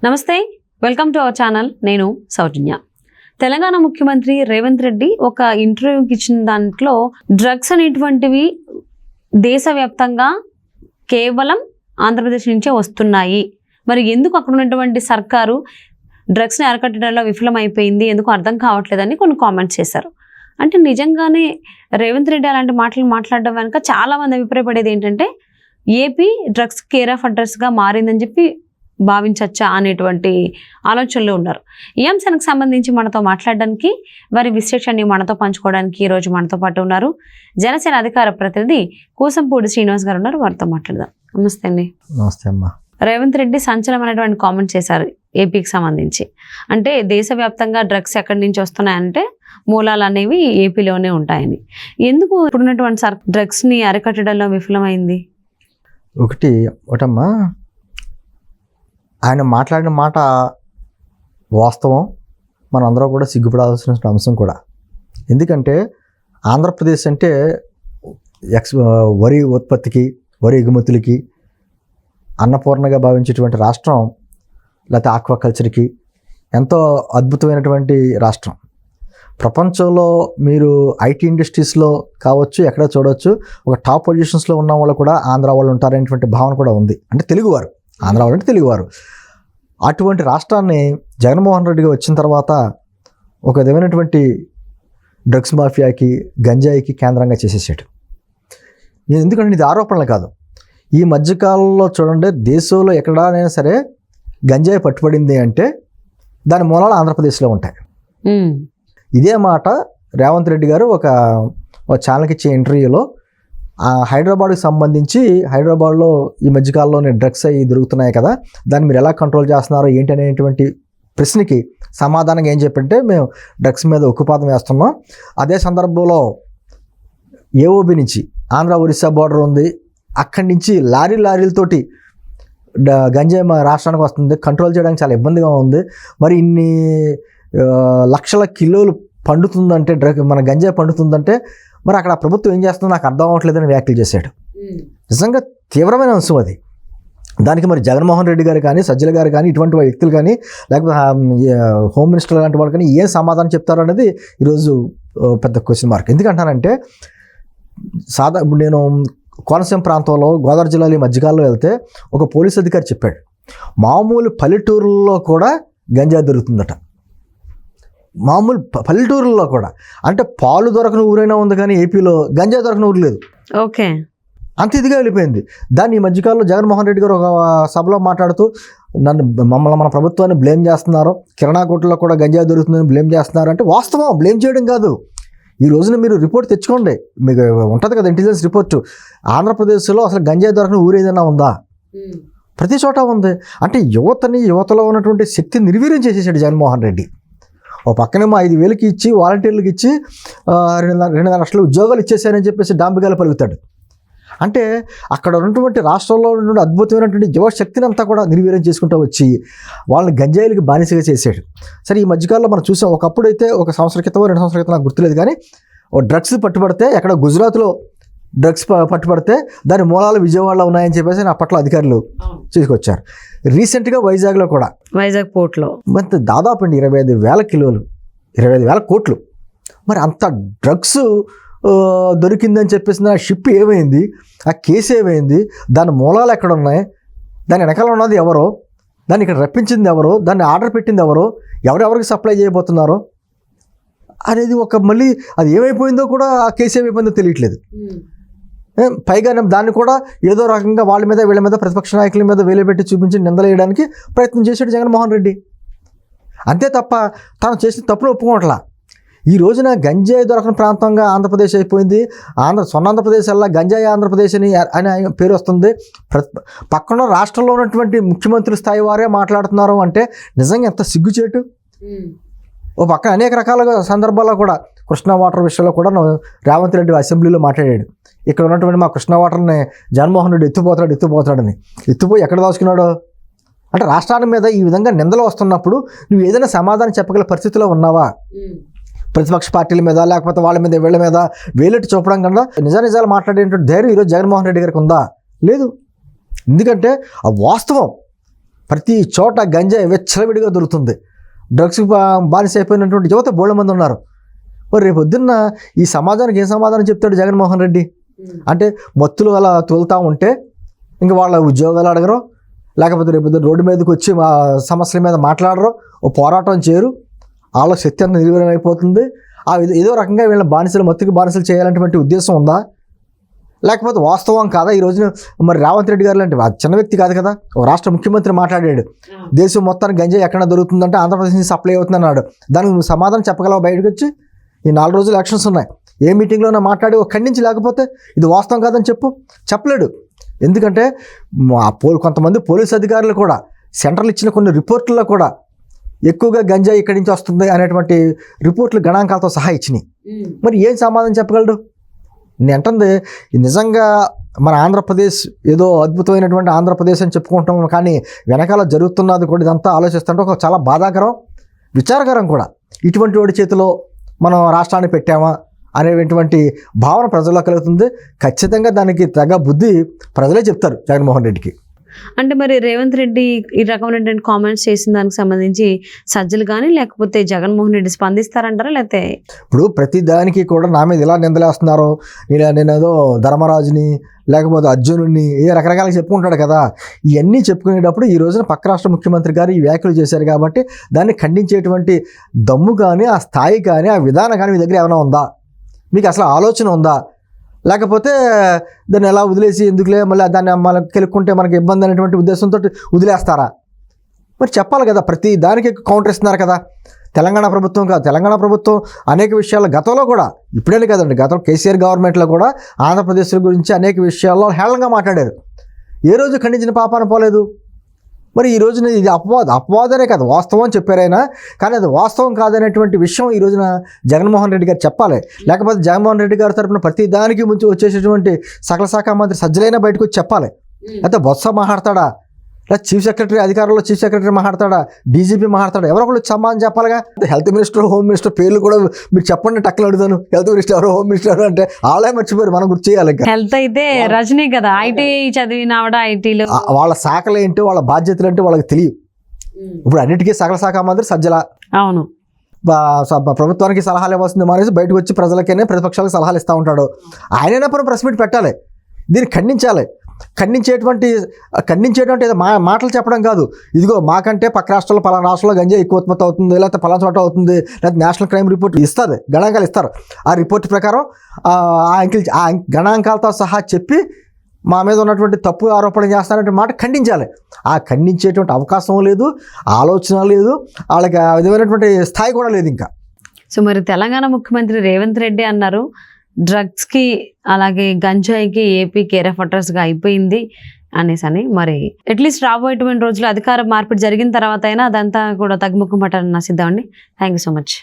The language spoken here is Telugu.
నమస్తే, వెల్కమ్ టు అవర్ ఛానల్. నేను సౌజన్య. తెలంగాణ ముఖ్యమంత్రి రేవంత్ రెడ్డి ఒక ఇంటర్వ్యూకి ఇచ్చిన దాంట్లో డ్రగ్స్ అనేటువంటివి దేశవ్యాప్తంగా కేవలం ఆంధ్రప్రదేశ్ నుంచే వస్తున్నాయి, మరి ఎందుకు అక్కడ ఉన్నటువంటి సర్కారు డ్రగ్స్ని అరికట్టడంలో విఫలమైపోయింది, ఎందుకు అర్థం కావట్లేదని కొన్ని కామెంట్స్ చేశారు. అంటే నిజంగానే రేవంత్ రెడ్డి అలాంటి మాటలు మాట్లాడడం వెనుక చాలామంది అభిప్రాయపడేది ఏంటంటే ఏపీ డ్రగ్స్ కేర్ ఆఫ్ అడ్రస్గా మారిందని చెప్పి భావించచ్చా అనేటువంటి ఆలోచనలో ఉన్నారు. ఈ అంశానికి సంబంధించి మనతో మాట్లాడడానికి, వారి విశ్లేషణని మనతో పంచుకోవడానికి ఈరోజు మనతో పాటు ఉన్నారు జనసేన అధికార ప్రతినిధి కూసంపూడి శ్రీనివాస్ గారు ఉన్నారు. వారితో మాట్లాడదాం. నమస్తే అండి. నమస్తే అమ్మా. రేవంత్ రెడ్డి సంచలనమైనటువంటి కామెంట్ చేశారు ఏపీకి సంబంధించి. అంటే దేశవ్యాప్తంగా డ్రగ్స్ ఎక్కడి నుంచి వస్తున్నాయంటే మూలాలు అనేవి ఏపీలోనే ఉంటాయని. ఎందుకు ఇప్పుడున్నటువంటి డ్రగ్స్ని అరికట్టడంలో విఫలమైంది? ఒకటమ్మా, ఆయన మాట్లాడిన మాట వాస్తవం, మనందరం కూడా సిగ్గుపడాల్సిన అంశం కూడా. ఎందుకంటే ఆంధ్రప్రదేశ్ అంటే వరి ఉత్పత్తికి, వరి ఎగుమతులకి అన్నపూర్ణగా భావించేటువంటి రాష్ట్రం, లేకపోతే ఆక్వాకల్చర్కి ఎంతో అద్భుతమైనటువంటి రాష్ట్రం. ప్రపంచంలో మీరు ఐటీ ఇండస్ట్రీస్లో కావచ్చు, ఎక్కడ చూడవచ్చు, ఒక టాప్ పొజిషన్స్లో ఉన్న వాళ్ళు కూడా ఆంధ్ర వాళ్ళు ఉంటారనేటువంటి భావన కూడా ఉంది. అంటే తెలుగువారు, ఆంధ్ర వాళ్ళు అంటే తెలుగువారు. అటువంటి రాష్ట్రాన్ని జగన్మోహన్ రెడ్డిగా వచ్చిన తర్వాత ఒక విధమైనటువంటి డ్రగ్స్ మాఫియాకి, గంజాయికి కేంద్రంగా చేసేసాడు. నేను ఎందుకంటే ఇది ఆరోపణలు కాదు, ఈ మధ్యకాలంలో చూడండి, దేశంలో ఎక్కడైనా సరే గంజాయి పట్టుబడింది అంటే దాని మూలాలు ఆంధ్రప్రదేశ్లో ఉంటాయి. ఇదే మాట రేవంత్ రెడ్డి గారు ఒక ఛానల్కి ఇచ్చే ఇంటర్వ్యూలో హైదరాబాద్కి సంబంధించి, హైదరాబాద్లో ఈ మధ్యకాలంలోనే డ్రగ్స్ అవి దొరుకుతున్నాయి కదా, దాన్ని మీరు ఎలా కంట్రోల్ చేస్తున్నారో ఏంటి అనేటువంటి ప్రశ్నకి సమాధానంగా ఏం చెప్పంటే, మేము డ్రగ్స్ మీద ఉక్కుపాదం వేస్తున్నాం. అదే సందర్భంలో ఏఓబి నుంచి ఆంధ్ర ఒరిస్సా బోర్డర్ ఉంది, అక్కడి నుంచి లారీలతోటి గంజాయి మా రాష్ట్రానికి వస్తుంది, కంట్రోల్ చేయడానికి చాలా ఇబ్బందిగా ఉంది. మరి ఇన్ని లక్షల కిలోలు పండుతుందంటే, మన గంజాయి పండుతుందంటే మరి అక్కడ ప్రభుత్వం ఏం చేస్తుందో నాకు అర్థం అవ్వట్లేదని వ్యాఖ్యలు చేశాడు. నిజంగా తీవ్రమైన అంశం అది. దానికి మరి జగన్మోహన్ రెడ్డి గారు కానీ, సజ్జల గారు కానీ, ఇటువంటి వ్యక్తులు కానీ, లేకపోతే హోమ్ మినిస్టర్ లాంటి వాళ్ళు కానీ ఏం సమాధానం చెప్తారు అనేది ఈరోజు పెద్ద క్వశ్చన్ మార్క్. ఎందుకంటానంటే, ఇప్పుడు నేను కోనసీమ ప్రాంతంలో గోదావరి జిల్లాలో ఈ మధ్యకాలంలో వెళ్తే ఒక పోలీస్ అధికారి చెప్పాడు, మామూలు పల్లెటూరుల్లో కూడా గంజాయి దొరుకుతుందట. మామూలు పల్లెటూరుల్లో కూడా, అంటే పాలు దొరకని ఊరైనా ఉంది కానీ ఏపీలో గంజాయి దొరకని ఊరు లేదు. ఓకే, అంత ఇదిగా వెళ్ళిపోయింది. దాన్ని ఈ మధ్యకాలంలో జగన్మోహన్ రెడ్డి గారు ఒక సభలో మాట్లాడుతూ మన ప్రభుత్వాన్ని బ్లేమ్ చేస్తున్నారు, కిరాణా కొట్టులో కూడా గంజాయి దొరుకుతుందని బ్లేమ్ చేస్తున్నారు. అంటే వాస్తవం, బ్లేమ్ చేయడం కాదు. ఈ రోజున మీరు రిపోర్ట్ తెచ్చుకోండి, మీకు ఉంటుంది కదా ఇంటెలిజెన్స్ రిపోర్టు. ఆంధ్రప్రదేశ్లో అసలు గంజాయి దొరకని ఊరు ఏదైనా ఉందా? ప్రతి చోట ఉంది. అంటే యువతలో ఉన్నటువంటి శక్తిని నిర్వీర్యం చేసేసాడు జగన్మోహన్ రెడ్డి. ఓ పక్కనేమో 5,000కి ఇచ్చి, వాలంటీర్లకు ఇచ్చి 2,5 లక్షల ఉద్యోగాలు ఇచ్చేసారని చెప్పేసి డాంబిగాలు పలుకుతాడు. అంటే అక్కడ ఉన్నటువంటి రాష్ట్రంలో ఉన్నటువంటి అద్భుతమైనటువంటి యువశక్తిని అంతా కూడా నిర్వీర్యం చేసుకుంటూ వచ్చి వాళ్ళని గంజాయిలకి బానిసగా చేసాడు. సరే, ఈ మధ్యకాలంలో మనం చూసాం, ఒకప్పుడు అయితే 1 సంవత్సరం క్రితం 2 సంవత్సరాల క్రితం నాకు గుర్తులేదు కానీ, ఓ డ్రగ్స్ పట్టుబడితే, ఎక్కడ గుజరాత్లో డ్రగ్స్ పట్టుబడితే దాని మూలాలు విజయవాడలో ఉన్నాయని చెప్పేసి అప్పట్లో అధికారులు తీసుకొచ్చారు. రీసెంట్గా వైజాగ్లో కూడా, వైజాగ్ పోర్ట్లో మరి దాదాపు 25,000 కిలోలు, 25,000 కోట్లు. మరి అంత డ్రగ్స్ దొరికిందని చెప్పేసి ఆ షిప్ ఏమైంది, ఆ కేసు ఏమైంది, దాని మూలాలు ఎక్కడ ఉన్నాయి, దాని వెనకాల ఉన్నది ఎవరో, దాన్ని ఇక్కడ రప్పించింది ఎవరో, దాన్ని ఆర్డర్ పెట్టింది ఎవరో, ఎవరెవరికి సప్లై చేయబోతున్నారో అనేది మళ్ళీ అది ఏమైపోయిందో కూడా, ఆ కేసు ఏమైపోయిందో తెలియట్లేదు. పైగా దాన్ని కూడా ఏదో రకంగా వాళ్ళ మీద వీళ్ళ మీద, ప్రతిపక్ష నాయకుల మీద వేలుపెట్టి చూపించి నిందలేయడానికి ప్రయత్నం చేశాడు జగన్మోహన్ రెడ్డి. అంతే తప్ప తాను చేసిన తప్పును ఒప్పుకోవట్లా. ఈ రోజున గంజాయి దొరకని ప్రాంతంగా ఆంధ్రప్రదేశ్ అయిపోయింది. ఆంధ్రప్రదేశ్ అలా గంజాయి ఆంధ్రప్రదేశ్ అని పేరు వస్తుంది. పక్కన రాష్ట్రంలో ఉన్నటువంటి ముఖ్యమంత్రి స్థాయి వారే మాట్లాడుతున్నారు అంటే నిజంగా ఎంత సిగ్గుచేటు. ఓ పక్కన అనేక రకాల సందర్భాల్లో కూడా, కృష్ణా వాటర్ విషయంలో కూడా రేవంత్ రెడ్డి అసెంబ్లీలో మాట్లాడాడు. ఇక్కడ ఉన్నటువంటి మా కృష్ణా వాటర్ని జగన్మోహన్ రెడ్డి ఎత్తుపోతాడని ఎత్తుపోయి ఎక్కడ దాచుకున్నాడో. అంటే రాష్ట్రాల మీద ఈ విధంగా నిందలు వస్తున్నప్పుడు నువ్వు ఏదైనా సమాధానం చెప్పగల పరిస్థితిలో ఉన్నావా? ప్రతిపక్ష పార్టీల మీద, లేకపోతే వాళ్ళ మీద వీళ్ళ మీద వేలెట్టి చూపడం కన్నా నిజాలు మాట్లాడేటువంటి ధైర్యం ఈరోజు జగన్మోహన్ రెడ్డి గారికి ఉందా? లేదు. ఎందుకంటే ఆ వాస్తవం ప్రతి చోట గంజాయి విచ్చలవిడిగా దొరుకుతుంది. డ్రగ్స్ బానిస అయిపోయినటువంటి యువత బోళ్ళ మంది ఉన్నారు. మరి రేపు పొద్దున్న ఈ సమాజానికి ఏం సమాధానం చెప్తాడు జగన్మోహన్ రెడ్డి? అంటే మత్తులు అలా తోలుతూ ఉంటే ఇంక వాళ్ళ ఉద్యోగాలు అడగరు, లేకపోతే రేపు రోడ్డు మీదకి వచ్చి సమస్యల మీద మాట్లాడరు, ఓ పోరాటం చేయరు, వాళ్ళ శక్తి అంతా నిర్వీర్యం అయిపోతుంది. ఏదో రకంగా వీళ్ళ మత్తుకి బానిసలు చేయాలనేటువంటి ఉద్దేశం ఉందా? లేకపోతే వాస్తవం కాదా? ఈ రోజున మరి రేవంత్ రెడ్డి గారు లాంటి చిన్న వ్యక్తి కాదు కదా, ఒక రాష్ట్ర ముఖ్యమంత్రి మాట్లాడాడు, దేశం మొత్తానికి గంజాయి ఎక్కడ దొరుకుతుందంటే ఆంధ్రప్రదేశ్ నుంచి సప్లై అవుతుంది అన్నాడు. దానికి నువ్వు సమాధానం చెప్పగలవు? బయటకు వచ్చి ఈ 4 రోజులు ఎలక్షన్స్ ఉన్నాయి, ఏ మీటింగ్లోనే మాట్లాడి ఖండించి లేకపోతే ఇది వాస్తవం కాదని చెప్పలేడు. ఎందుకంటే కొంతమంది పోలీస్ అధికారులు కూడా సెంట్రల్ ఇచ్చిన కొన్ని రిపోర్టుల్లో కూడా ఎక్కువగా గంజాయి ఇక్కడి నుంచి వస్తుంది అనేటువంటి రిపోర్ట్లు గణాంకాలతో సహా ఇచ్చినాయి. మరి ఏం సమాధానం చెప్పగలడు? నేను అంటుంది నిజంగా మన ఆంధ్రప్రదేశ్ ఏదో అద్భుతమైనటువంటి ఆంధ్రప్రదేశ్ అని చెప్పుకుంటాం, కానీ వెనకాల జరుగుతున్నది కూడా ఇదంతా ఆలోచిస్తుంటే ఒక చాలా బాధాకరం, విచారకరం కూడా. ఇటువంటి వాడి చేతిలో మనం రాష్ట్రాన్ని పెట్టామా అనేటువంటి భావన ప్రజల్లో కలుగుతుంది. ఖచ్చితంగా దానికి తగ్గ బుద్ధి ప్రజలే చెప్తారు జగన్మోహన్ రెడ్డికి. అంటే మరి రేవంత్ రెడ్డి ఈ రకమైనటువంటి కామెంట్స్ చేసిన దానికి సంబంధించి సజ్జలు కానీ లేకపోతే జగన్మోహన్ రెడ్డి స్పందిస్తారంటారా? లేకపోతే ఇప్పుడు ప్రతి దానికి కూడా నా మీద ఇలా నిందలేస్తున్నారో, నేను ఏదో ధర్మరాజుని లేకపోతే అర్జునుడిని రకరకాలుగా చెప్పుకుంటాడు కదా. ఇవన్నీ చెప్పుకునేటప్పుడు ఈ రోజున పక్క రాష్ట్ర ముఖ్యమంత్రి గారు ఈ వ్యాఖ్యలు చేశారు కాబట్టి దాన్ని ఖండించేటువంటి దమ్ము కానీ ఆ స్థాయి కానీ ఆ విధానం కానీ మీ దగ్గర ఏమైనా ఉందా? మీకు అసలు ఆలోచన ఉందా? లేకపోతే దాన్ని ఎలా వదిలేసి ఎందుకులే మళ్ళీ దాన్ని మనకు కెలుక్కుంటే మనకి ఇబ్బంది అనేటువంటి ఉద్దేశంతో వదిలేస్తారా? మరి చెప్పాలి కదా. ప్రతి దానికి కౌంటర్ ఇస్తున్నారు కదా తెలంగాణ ప్రభుత్వం. కాదు, తెలంగాణ ప్రభుత్వం అనేక విషయాల్లో గతంలో కూడా, ఇప్పుడే కదండి, గతంలో కేసీఆర్ గవర్నమెంట్లో కూడా ఆంధ్రప్రదేశ్ గురించి అనేక విషయాల్లో హేళనగా మాట్లాడారు. ఏ రోజు ఖండించిన పాపాన పోలేదు. మరి ఈ రోజున ఇది అపవాదనే కదా, వాస్తవం అని చెప్పారైనా, కానీ అది వాస్తవం కాదనేటువంటి విషయం ఈ రోజున జగన్మోహన్ రెడ్డి గారు చెప్పాలి. లేకపోతే జగన్మోహన్ రెడ్డి గారి తరఫున ప్రతి దానికి ముందు వచ్చేసేటువంటి సకల శాఖ మంత్రి సజ్జలైనా బయటకు వచ్చి చెప్పాలి. అయితే బొత్స మాట్లాడతాడా, లేదా చీఫ్ సెక్రటరీ అధికారంలో చీఫ్ సెక్రటరీ మాట్లాడతాడా, డీజీపీ మాట్లాడతాడా, ఎవరో ఒకళ్ళు సమాధానం చెప్పాలిగా. హెల్త్ మినిస్టర్, హోమ్ మినిస్టర్ పేర్లు కూడా మీరు చెప్పండి, టక్కులు అడుగుతాను. హెల్త్ మినిస్టర్ ఎవరో, హోమ్ మినిస్టర్ ఎవరో అంటే వాళ్ళే మర్చిపోయారు, మనం గుర్తు చేయాలి. హెల్త్ అయితే రజనీ కదా, ఐటీ చదివినావిడ, ఐటీలో వాళ్ళ శాఖలు ఏంటో వాళ్ళ బాధ్యతలు ఏంటో వాళ్ళకి తెలియదు. ఇప్పుడు అన్నిటికీ సకల శాఖ మంత్రి సజ్జల. అవును, ప్రభుత్వానికి సలహాలు ఇవ్వాల్సింది మానేసి బయటకు వచ్చి ప్రజలకైనా ప్రతిపక్షాలకు సలహాలు ఇస్తూ ఉంటాడు. ఆయనైనా పని ప్రెస్ మీట్ పెట్టాలి, దీన్ని ఖండించాలి. ఖండించేటువంటి ఏదో మాటలు చెప్పడం కాదు. ఇదిగో మాకంటే పక్క రాష్ట్రాల్లో పలానా రాష్ట్రంలో గంజాయి ఎక్కువ ఉత్పత్తి అవుతుంది, లేకపోతే పలానా చోట అవుతుంది, లేకపోతే నేషనల్ క్రైమ్ రిపోర్ట్ ఇస్తుంది, గణాంకాలు ఇస్తారు. ఆ రిపోర్ట్ ప్రకారం ఆ గణాంకాలతో సహా చెప్పి మా మీద ఉన్నటువంటి తప్పు ఆరోపణ చేస్తారంటే మాట ఖండించాలి. ఆ ఖండించేటువంటి అవకాశం లేదు, ఆలోచన లేదు, వాళ్ళకి ఆ విధమైనటువంటి స్థాయి కూడా లేదు ఇంకా. సో మరి తెలంగాణ ముఖ్యమంత్రి రేవంత్ రెడ్డి అన్నారు, డ్రగ్స్కి అలాగే గంజాయికి ఏపీ కేర్ ఆఫ్ అడ్రస్గా అయిపోయింది అనేసి. మరి అట్లీస్ట్ రాబోయేటువంటి రోజుల్లో అధికార మార్పిడి జరిగిన తర్వాత అయినా అదంతా కూడా తగ్గుముఖం పట్టాలని ఆశిద్దామండి. Thank you so much.